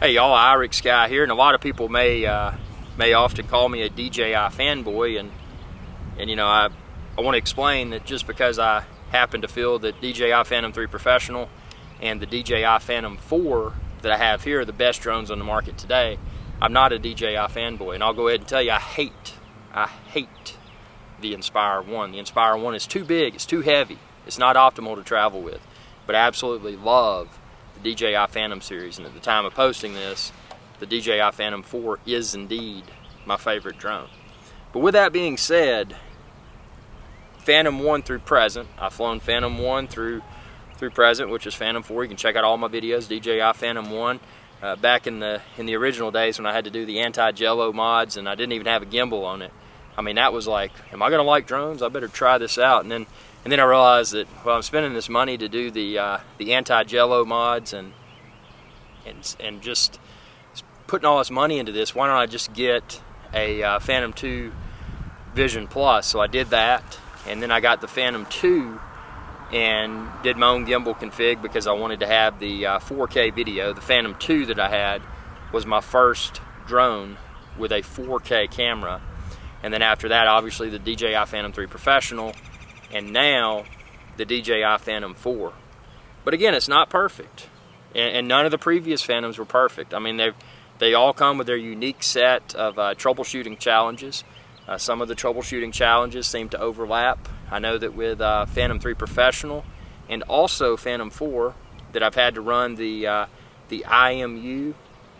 Hey y'all, Irix Guy here, and a lot of people may often call me a DJI fanboy, and you know, I want to explain that just because I happen to feel that DJI Phantom 3 Professional and the DJI Phantom 4 that I have here are the best drones on the market today, I'm not a DJI fanboy. And I'll go ahead and tell you, I hate the Inspire 1. The Inspire 1 is too big, it's too heavy, it's not optimal to travel with, but I absolutely love the DJI Phantom series, and at the time of posting this, the DJI Phantom 4 is indeed my favorite drone. But with that being said, Phantom 1 through present, I've flown Phantom 1 through present, which is Phantom 4. You can check out all my videos, DJI Phantom 1. Back in the original days when I had to do the anti-jello mods and I didn't even have a gimbal on it. I mean, that was like, am I gonna like drones? I better try this out. And then I realized that, well, I'm spending this money to do the anti-jello mods and just putting all this money into this. Why don't I just get a Phantom 2 Vision Plus? So I did that, and then I got the Phantom 2 and did my own gimbal config because I wanted to have the 4K video. The Phantom 2 that I had was my first drone with a 4K camera, and then after that, obviously, the DJI Phantom 3 Professional, and now the DJI Phantom 4. But again, it's not perfect, and none of the previous Phantoms were perfect. I mean, they all come with their unique set of troubleshooting challenges. Some of the troubleshooting challenges seem to overlap. I know that with Phantom 3 Professional and also Phantom 4 that I've had to run the IMU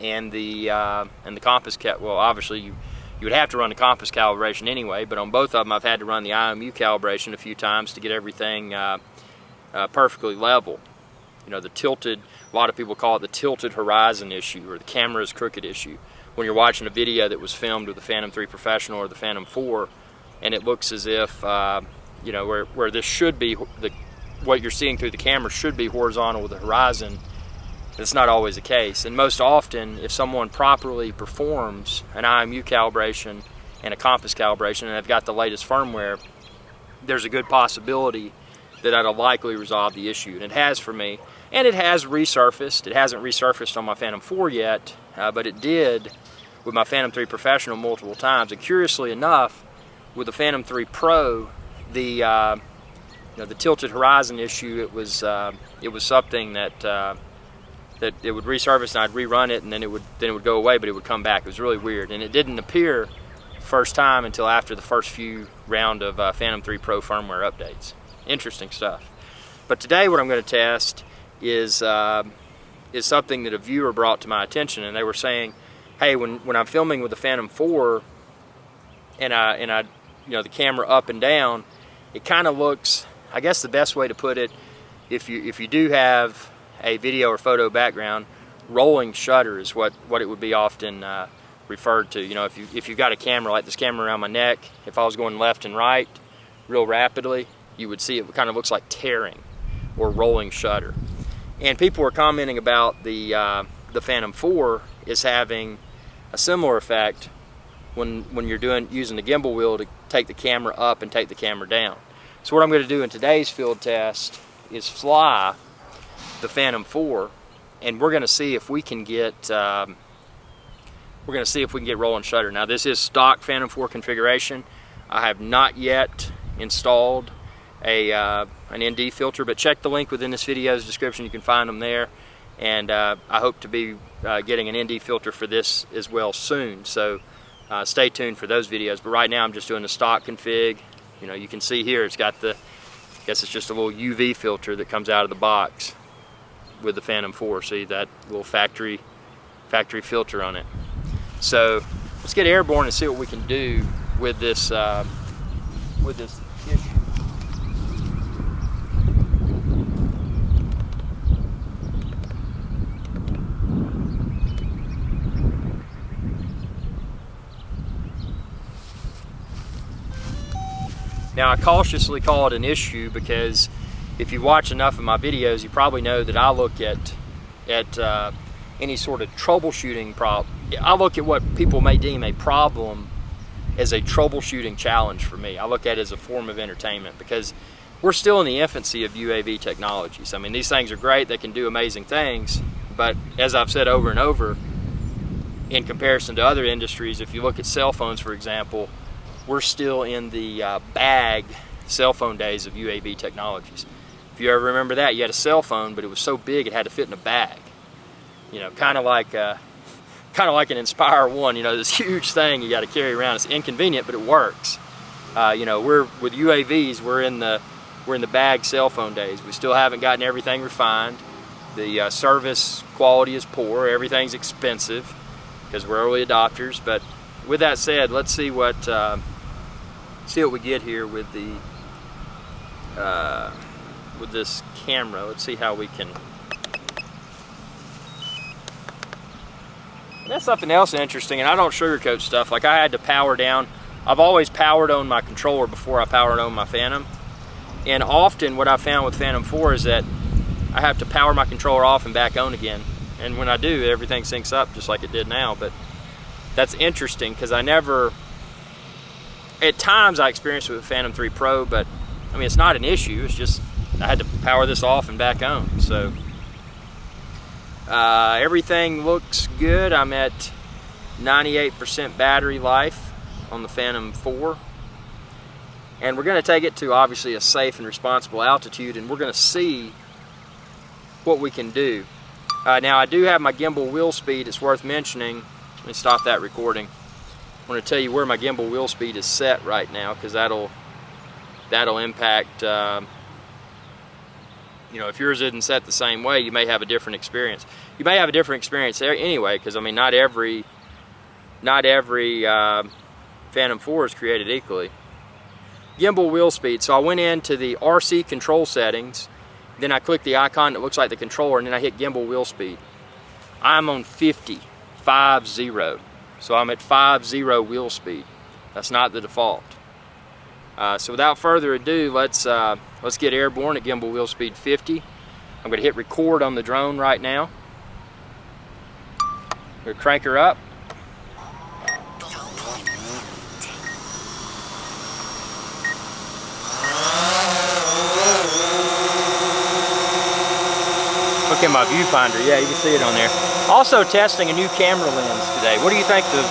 and the compass well, obviously you would have to run the compass calibration anyway, but on both of them I've had to run the IMU calibration a few times to get everything perfectly level. You know, the tilted, a lot of people call it the tilted horizon issue or the camera's crooked issue. When you're watching a video that was filmed with the Phantom 3 Professional or the Phantom 4, and it looks as if, you know, where this should be, what you're seeing through the camera should be horizontal with the horizon, that's not always the case. And most often, if someone properly performs an IMU calibration and a compass calibration, and they've got the latest firmware, there's a good possibility that that'll likely resolve the issue. And it has for me, and it has resurfaced. It hasn't resurfaced on my Phantom 4 yet, but it did with my Phantom 3 Professional multiple times. And curiously enough, with the Phantom 3 Pro, you know, the tilted horizon issue, it was something that it would resurface, and I'd rerun it, and then it would go away, but it would come back. It was really weird, and it didn't appear first time until after the first few round of Phantom 3 Pro firmware updates. Interesting stuff. But today, what I'm going to test is something that a viewer brought to my attention, and they were saying, hey, when I'm filming with the Phantom 4 and I you know, the camera up and down, it kind of looks, I guess the best way to put it, if you do have a video or photo background, rolling shutter is what it would be often referred to. You know, if you've got a camera like this camera around my neck, if I was going left and right real rapidly, you would see it kind of looks like tearing or rolling shutter. And people were commenting about the Phantom 4 is having a similar effect when you're using the gimbal wheel to take the camera up and take the camera down. So what I'm going to do in today's field test is fly the Phantom 4, and we're going to see if we can get rolling shutter. Now, this is stock Phantom 4 configuration. I have not yet installed an ND filter, but check the link within this video's description. You can find them there, and I hope to be getting an ND filter for this as well soon, so stay tuned for those videos. But right now I'm just doing the stock config. You know, you can see here it's got I guess it's just a little UV filter that comes out of the box with the Phantom 4. See that little factory filter on it. So let's get airborne and see what we can do with this issue. Now, I cautiously call it an issue because if you watch enough of my videos, you probably know that I look at any sort of troubleshooting problem. I look at what people may deem a problem as a troubleshooting challenge for me. I look at it as a form of entertainment because we're still in the infancy of UAV technologies. I mean, these things are great, they can do amazing things, But as I've said over and over, in comparison to other industries, if you look at cell phones, for example, we're still in the bag cell phone days of UAV technologies. If you ever remember that, you had a cell phone, but it was so big it had to fit in a bag. You know, kind of like an Inspire 1. You know, this huge thing you got to carry around. It's inconvenient, but it works. You know, with UAVs, we're in the bag cell phone days. We still haven't gotten everything refined. The service quality is poor. Everything's expensive because we're early adopters. But with that said, let's see what we get here with the with this camera. Let's see how we can. That's something else interesting, and I don't sugarcoat stuff. Like, I had to power down. I've always powered on my controller before I powered on my Phantom. And often what I found with Phantom 4 is that I have to power my controller off and back on again. And when I do, everything syncs up just like it did now. But that's interesting because I never, at times I experienced it with Phantom 3 Pro, but I mean, it's not an issue. It's just I had to power this off and back on. So everything looks good. I'm at 98% battery life on the Phantom 4. And we're going to take it to obviously a safe and responsible altitude, and we're going to see what we can do. Now, I do have my gimbal wheel speed. It's worth mentioning. Let me stop that recording. I want to tell you where my gimbal wheel speed is set right now, because that'll impact. You know, if yours isn't set the same way, you may have a different experience. You may have a different experience there anyway, because I mean, not every Phantom 4 is created equally. Gimbal wheel speed. So I went into the RC control settings, then I clicked the icon that looks like the controller, and then I hit gimbal wheel speed. I'm on 50, 50. So I'm at 50 wheel speed. That's not the default. So without further ado, let's get airborne at gimbal wheel speed 50. I'm going to hit record on the drone right now. I'm going to crank her up. Look at my viewfinder. Yeah, you can see it on there. Also testing a new camera lens today. What do you think the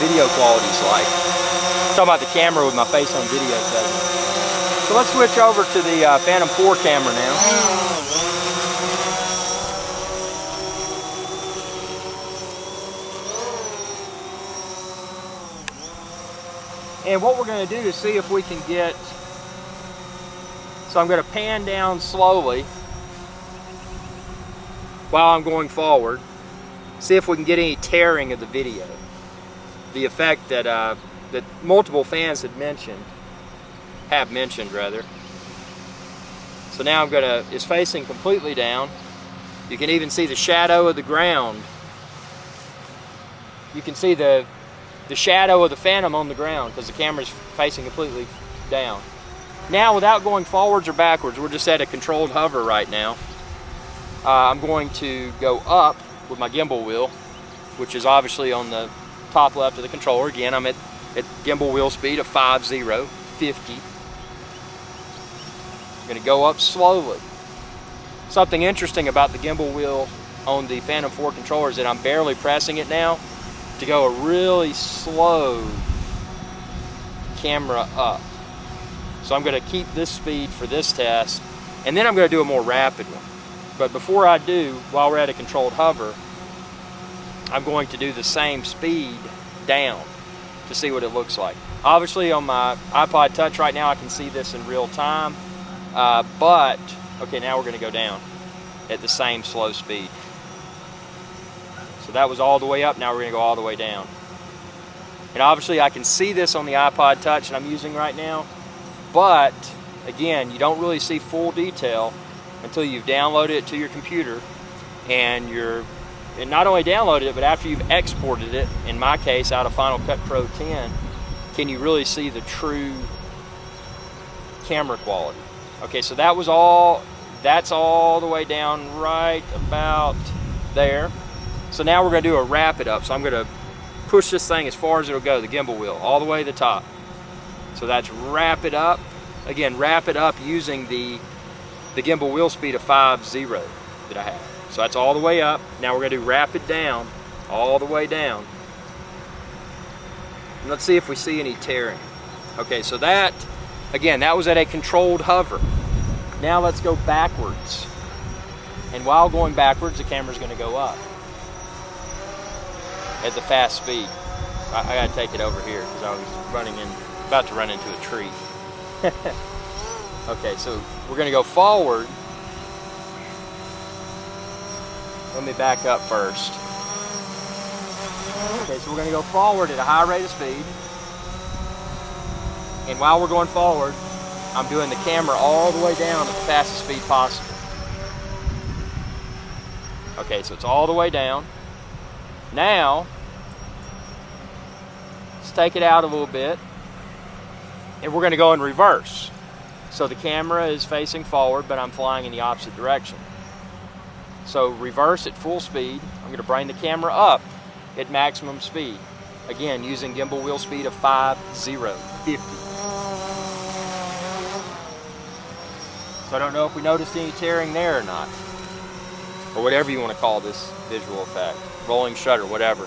video quality's like? I'm talking about the camera with my face on video segment. So let's switch over to the Phantom 4 camera now. And what we're going to do is see if we can get. So I'm going to pan down slowly while I'm going forward, see if we can get any tearing of the video. The effect that that multiple fans have mentioned. So now it's facing completely down. You can even see the shadow of the ground. You can see the shadow of the Phantom on the ground because the camera's facing completely down. Now, without going forwards or backwards, we're just at a controlled hover right now. I'm going to go up with my gimbal wheel, which is obviously on the top left of the controller. Again, I'm at gimbal wheel speed of 50. I'm going to go up slowly. Something interesting about the gimbal wheel on the Phantom 4 controller is that I'm barely pressing it now to go a really slow camera up. So I'm going to keep this speed for this test, and then I'm going to do a more rapid one. But before I do, while we're at a controlled hover, I'm going to do the same speed down to see what it looks like. Obviously on my iPod Touch right now I can see this in real time, but okay, now we're going to go down at the same slow speed. So that was all the way up, now we're going to go all the way down. And obviously I can see this on the iPod Touch that I'm using right now, but again, you don't really see full detail until you've downloaded it to your computer, and not only downloaded it, but after you've exported it, in my case out of Final Cut Pro 10, can you really see the true camera quality. Okay, so that's all the way down right about there. So now we're going to do a wrap it up. So I'm going to push this thing as far as it'll go, the gimbal wheel, all the way to the top. So that's wrap it up. Again, wrap it up using the gimbal wheel speed of 50 that I have. So that's all the way up. Now we're gonna do rapid down, all the way down. And let's see if we see any tearing. Okay, so that, again, that was at a controlled hover. Now let's go backwards. And while going backwards, the camera's gonna go up at the fast speed. I gotta take it over here because I was about to run into a tree. Okay, so we're gonna go forward. Let me back up first. Okay, so we're gonna go forward at a high rate of speed. And while we're going forward, I'm doing the camera all the way down at the fastest speed possible. Okay, so it's all the way down. Now, let's take it out a little bit. And we're gonna go in reverse. So the camera is facing forward, but I'm flying in the opposite direction. So reverse at full speed. I'm gonna bring the camera up at maximum speed. Again, using gimbal wheel speed of 50. So I don't know if we noticed any tearing there or not. Or whatever you want to call this visual effect. Rolling shutter, whatever.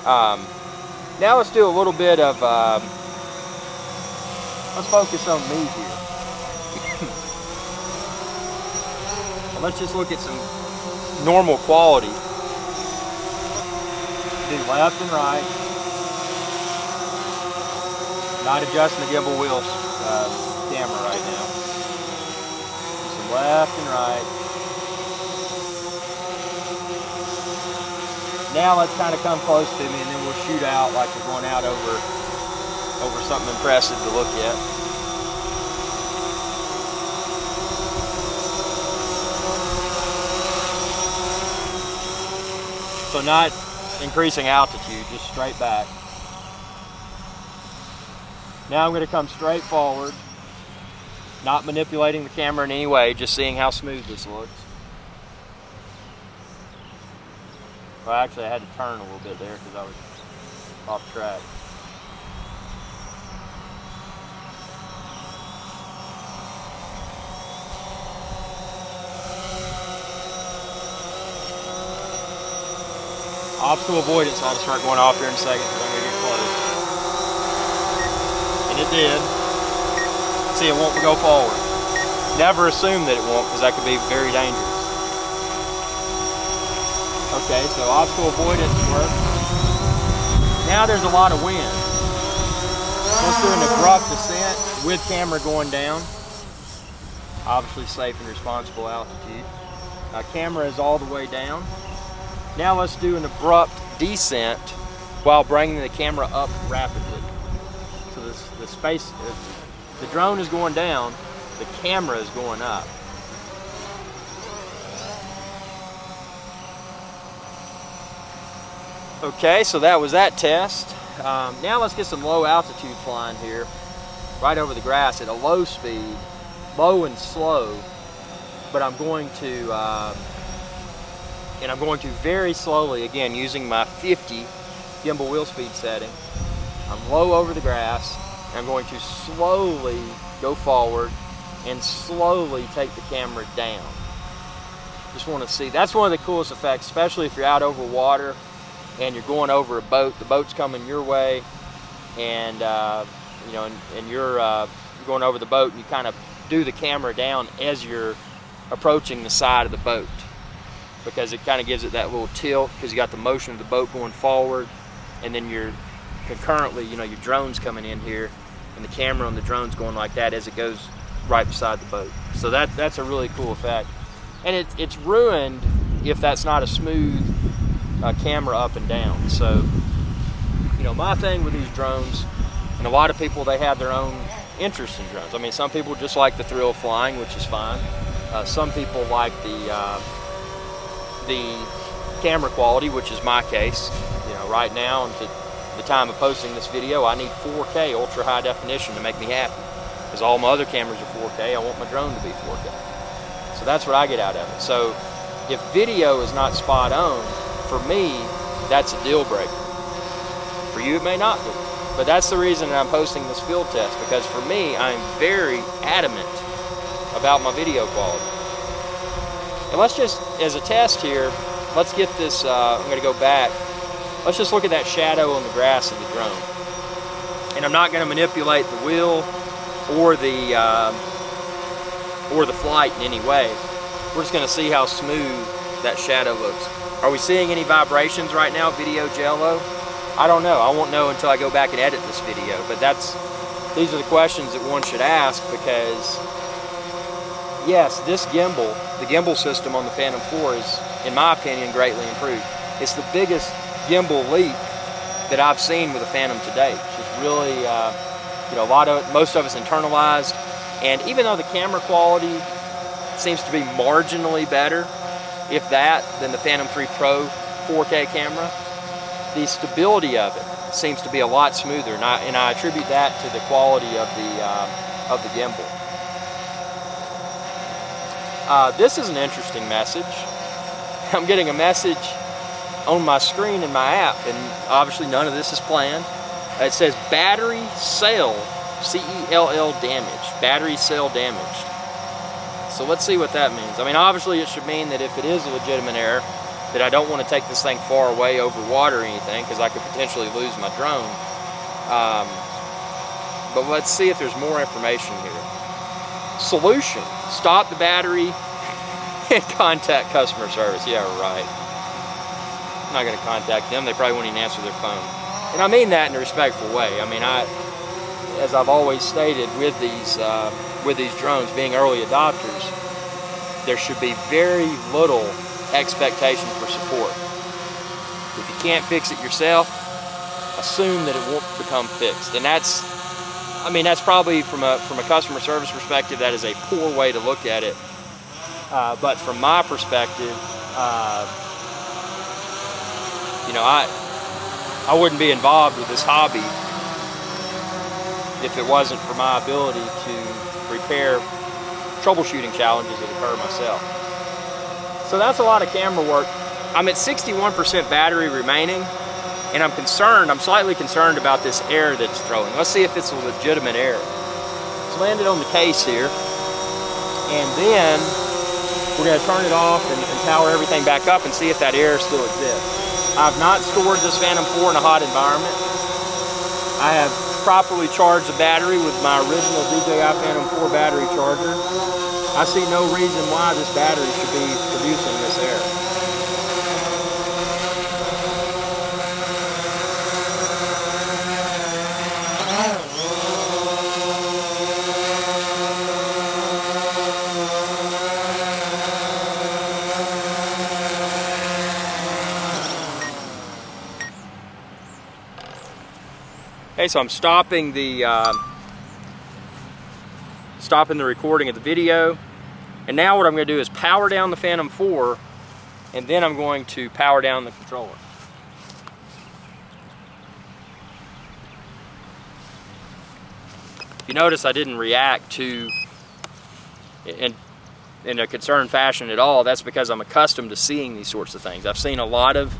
Now let's do a little bit of, let's focus on me here. Let's just look at some normal quality. Do left and right. Not adjusting the gimbal wheel camera right now. Do some left and right. Now let's kind of come close to me and then we'll shoot out like we're going out over something impressive to look at. So not increasing altitude, just straight back. Now I'm going to come straight forward, not manipulating the camera in any way, just seeing how smooth this looks. Well, actually I had to turn a little bit there because I was off track. Obstacle avoidance ought to start going off here in a second because I'm going to get close. And it did. See, it won't go forward. Never assume that it won't because that could be very dangerous. Okay, so obstacle avoidance works. Now there's a lot of wind. Let's do an abrupt descent with camera going down. Obviously safe and responsible altitude. Camera is all the way down. Now let's do an abrupt descent while bringing the camera up rapidly. So the drone is going down, the camera is going up. Okay, so that was that test. Now let's get some low altitude flying here, right over the grass at a low speed, low and slow, but I'm going to very slowly, again, using my 50 gimbal wheel speed setting. I'm low over the grass, and I'm going to slowly go forward and slowly take the camera down. Just want to see, that's one of the coolest effects, especially if you're out over water and you're going over a boat, the boat's coming your way, and you're going over the boat, and you kind of do the camera down as you're approaching the side of the boat, because it kind of gives it that little tilt because you got the motion of the boat going forward, and then you're concurrently, your drone's coming in here, and the camera on the drone's going like that as it goes right beside the boat. So that's a really cool effect, and it's ruined if that's not a smooth camera up and down. So my thing with these drones, and a lot of people, they have their own interest in drones. I mean, some people just like the thrill of flying, which is fine. Some people like the camera quality, which is my case. Right now, and to the time of posting this video, I need 4K ultra high definition to make me happy, because all my other cameras are 4K. I want my drone to be 4K. So that's what I get out of it. So if video is not spot on, for me, that's a deal breaker. For you, it may not be. But that's the reason that I'm posting this field test, because for me, I'm very adamant about my video quality. And let's just, as a test here, let's get this, I'm going to go back. Let's just look at that shadow on the grass of the drone. And I'm not going to manipulate the wheel or the flight in any way. We're just going to see how smooth that shadow looks. Are we seeing any vibrations right now, Video Jello? I don't know. I won't know until I go back and edit this video. But these are the questions that one should ask, because yes, this gimbal, the gimbal system on the Phantom 4 is, in my opinion, greatly improved. It's the biggest gimbal leap that I've seen with a Phantom to date. It's just really, you know, most of it's internalized, and even though the camera quality seems to be marginally better, if that, than the Phantom 3 Pro 4K camera, the stability of it seems to be a lot smoother, and I attribute that to the quality of the gimbal. This is an interesting message. I'm getting a message on my screen in my app, and obviously none of this is planned. It says battery cell, C-E-L-L damaged, battery cell damaged. So let's see what that means. I mean, obviously it should mean that if it is a legitimate error, that I don't want to take this thing far away over water or anything, because I could potentially lose my drone. But let's see if there's more information here. Solution: stop the battery and contact customer service. Yeah, right. I'm not going to contact them. They probably won't even answer their phone. And I mean that in a respectful way. I mean, as I've always stated, with these drones being early adopters, there should be very little expectation for support. If you can't fix it yourself, assume that it won't become fixed. And that's probably from a customer service perspective, that is a poor way to look at it. But from my perspective, you know, I wouldn't be involved with this hobby if it wasn't for my ability to repair troubleshooting challenges that occur myself. So that's a lot of camera work. I'm at 61% battery remaining, and I'm slightly concerned about this error that's throwing. Let's see if it's a legitimate error. It's landed on the case here, and then we're going to turn it off and power everything back up and see if that error still exists. I've not stored this Phantom 4 in a hot environment. I have properly charged the battery with my original DJI Phantom 4 battery charger. I see no reason why this battery should be producing this error. Okay, so I'm stopping the recording of the video, and now what I'm going to do is power down the Phantom 4, and then I'm going to power down the controller. If you notice, I didn't react to in a concerned fashion at all. That's because I'm accustomed to seeing these sorts of things. I've seen a lot of,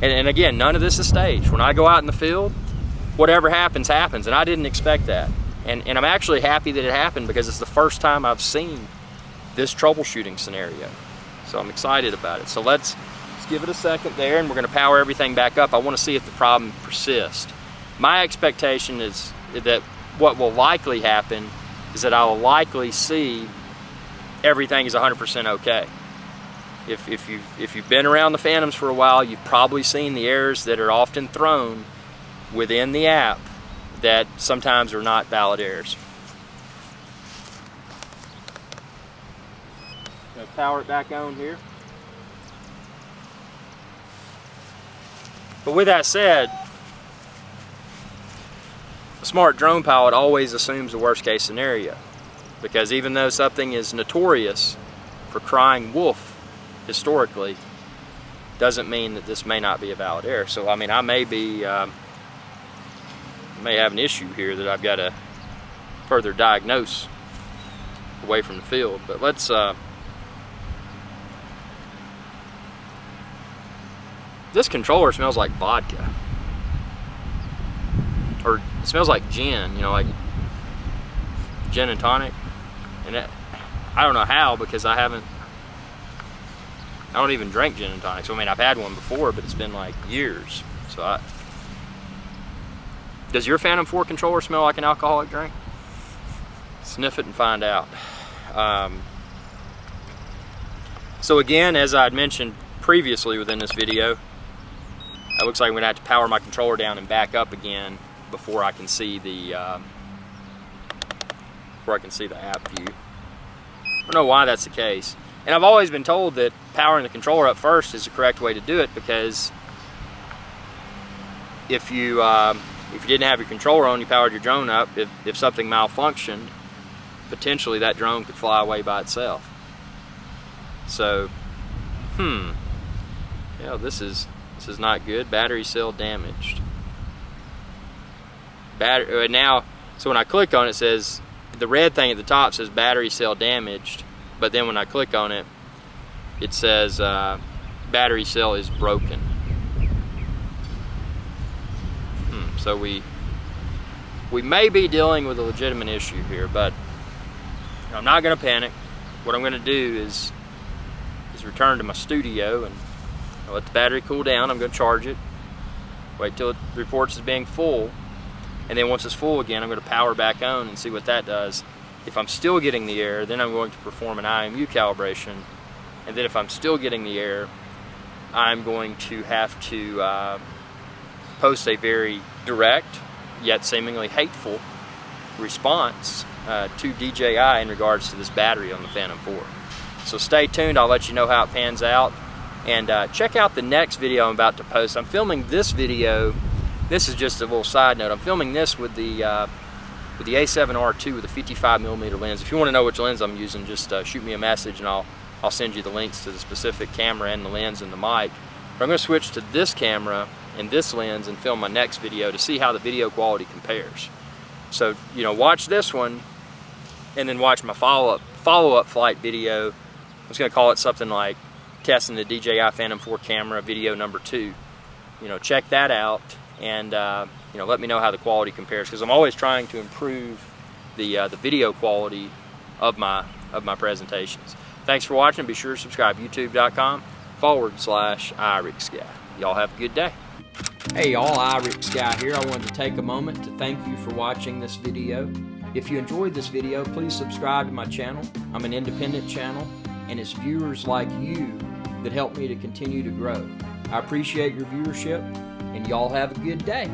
and again, none of this is staged. When I go out in the field, whatever happens, happens, and I didn't expect that. And I'm actually happy that it happened, because it's the first time I've seen this troubleshooting scenario. So I'm excited about it. So let's give it a second there, and we're going to power everything back up. I want to see if the problem persists. My expectation is that what will likely happen is that I will likely see everything is 100% okay. If you've been around the Phantoms for a while, you've probably seen the errors that are often thrown within the app that sometimes are not valid errors. Gonna power it back on here. But with that said, a smart drone pilot always assumes the worst case scenario, because even though something is notorious for crying wolf historically, doesn't mean that this may not be a valid error. So I mean, I may have an issue here that I've got to further diagnose away from the field. But let's this controller smells like vodka, or it smells like gin, you know, like gin and tonic. And I don't know how, because I haven't I don't even drink gin and tonics. I mean, I've had one before, but it's been like years. So does your Phantom 4 controller smell like an alcoholic drink? Sniff it and find out. So again, as I had mentioned previously within this video, it looks like I'm gonna have to power my controller down and back up again before I can see the app view. I don't know why that's the case. And I've always been told that powering the controller up first is the correct way to do it, because if you didn't have your controller on, you powered your drone up, if something malfunctioned, potentially that drone could fly away by itself. So, yeah, this is not good. Battery cell damaged. Now, so when I click on it, it says, the red thing at the top says battery cell damaged, but then when I click on it, it says battery cell is broken. So we may be dealing with a legitimate issue here, but I'm not going to panic. What I'm going to do is return to my studio and I'll let the battery cool down. I'm going to charge it, wait till it reports as being full, and then once it's full again, I'm going to power back on and see what that does. If I'm still getting the error, then I'm going to perform an IMU calibration, and then if I'm still getting the error, I'm going to have to post a very direct yet seemingly hateful response to DJI in regards to this battery on the Phantom 4. So stay tuned, I'll let you know how it pans out, and check out the next video I'm about to post. I'm filming this video, this is just a little side note, I'm filming this with the A7R II with a 55mm lens. If you want to know which lens I'm using, just shoot me a message and I'll send you the links to the specific camera and the lens and the mic. But I'm going to switch to this camera and this lens and film my next video to see how the video quality compares. So, you know, watch this one and then watch my follow-up flight video. I was going to call it something like testing the DJI Phantom 4 camera video number 2. You know, check that out and you know, let me know how the quality compares, because I'm always trying to improve the video quality of my presentations. Thanks for watching. Be sure to subscribe. YouTube.com/IRIXGuy. Y'all have a good day. Hey y'all, IRIXGuy here. I wanted to take a moment to thank you for watching this video. If you enjoyed this video, please subscribe to my channel. I'm an independent channel, and it's viewers like you that help me to continue to grow. I appreciate your viewership, and y'all have a good day.